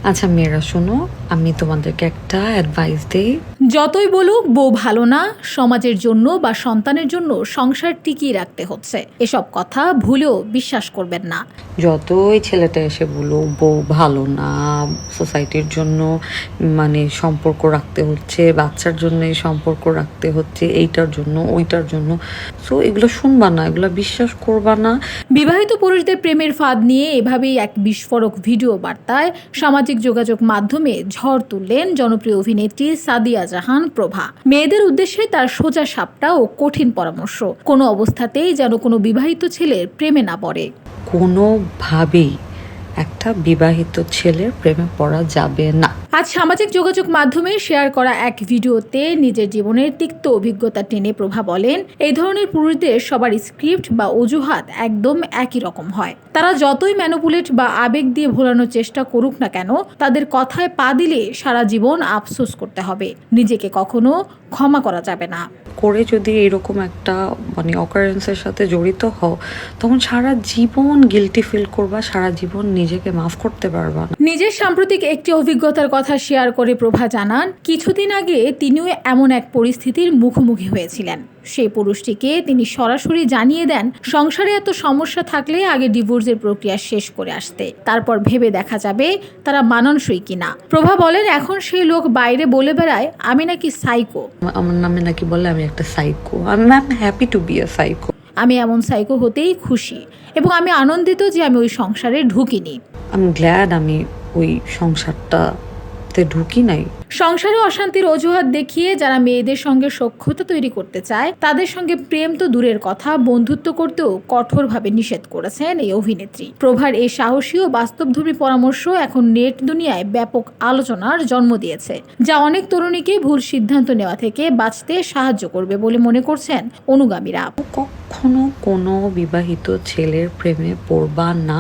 আচ্ছা মেয়েরা শোনো, আমি তোমাদেরকে একটা অ্যাডভাইস দেই। যতই বলুক বউ ভালো না, সমাজের জন্য বা সন্তানের জন্য সংসার টিকিয়ে রাখতে হচ্ছে, এসব কথা ভুলেও বিশ্বাস করবেন না। যতই ছেলেটা এসে বলুক বউ ভালো না, সোসাইটির জন্য মানে সম্পর্ক রাখতে হচ্ছে, বাচ্চার জন্য সম্পর্ক রাখতে হচ্ছে, এইটার জন্য ওইটার জন্য, সো এগুলো শুনবা না, এগুলো বিশ্বাস করবা না। বিবাহিত পুরুষদের প্রেমের ফাঁদ নিয়ে এভাবেই এক বিস্ফোরক ভিডিও বার্তায় সামাজিক যোগাযোগ মাধ্যমে ঝড় তুললেন জনপ্রিয় অভিনেত্রী সাদিয়া জাহান প্রভা। মেয়েদের উদ্দেশ্যে তার সোজা সাপটা ও কঠিন পরামর্শ, কোনো অবস্থাতেই যেন কোনো বিবাহিত ছেলের প্রেমে না পড়ে। কোনোভাবেই একটা বিবাহিত ছেলের প্রেমে পড়া যাবে না। আজ সামাজিক যোগাযোগ মাধ্যমে শেয়ার করা এক ভিডিওতে নিজের জীবনের তিক্ত অভিজ্ঞতা টেনে প্রভা বলেন, এই ধরনের পুরুষদের সবার স্ক্রিপ্ট বা অজুহাত একদম একই রকম হয়। তারা যতই ম্যানুপুলেট বা আবেগ দিয়ে ভোলানোর চেষ্টা করুক না কেন, তাদের কথায় পা দিলে সারা জীবন আফসোস করতে হবে, নিজেকে কখনো ক্ষমা করা যাবে না। করে যদি এরকম একটা মানে অকারেন্সের সাথে জড়িত হও, তখন সারা জীবন গিল্টি ফিল করবা, সারা জীবন নিজেকে মাফ করতে পারবা না। নিজের সাম্প্রতিক একটি অভিজ্ঞতার কথা শেয়ার করে প্রভা জানান, কিছুদিন আগে তিনিও এমন এক পরিস্থিতির মুখোমুখি হয়েছিলেন। সেই পুরুষটিকে তিনি সরাসরি জানিয়ে দেন, সংসারে এত সমস্যা থাকলে আগে ডিভোর্সের প্রক্রিয়া শেষ করে আসতে, তারপর ভেবে দেখা যাবে তারা মানানসই কিনা। প্রভা বলেন, এখন সেই লোক বাইরে বলে বেড়ায় আমি নাকি সাইকো। আমার নামে নাকি বলে আমি একটা সাইকো। আমি happy to be a psycho. আমি এমন সাইকো হতেই খুশি এবং আমি আনন্দিত যে আমি ওই সংসারে ঢুকিনি। আমি গ্ল্যাড আমি ওই সংসারটাতে ঢুকি নাই। সংসারে অশান্তির অজুহাত দেখিয়ে যারা মেয়েদের সঙ্গে সখ্যতা তৈরি করতে চায়, তাদের সঙ্গে প্রেম তো দূরের কথা, বন্ধুত্ব করতেও কঠোরভাবে নিষেধ করেছেন এই অভিনেত্রী। প্রভার এই সাহসী ও বাস্তবধর্মী পরামর্শ এখন নেট দুনিয়ায় ব্যাপক আলোচনার জন্ম দিয়েছে, যা অনেক তরুণীকে ভুল সিদ্ধান্ত নেওয়া থেকে বাঁচতে সাহায্য করবে বলে মনে করছেন অনুগামীরা। কখনো কোনো বিবাহিত ছেলের প্রেমে পড়বা না।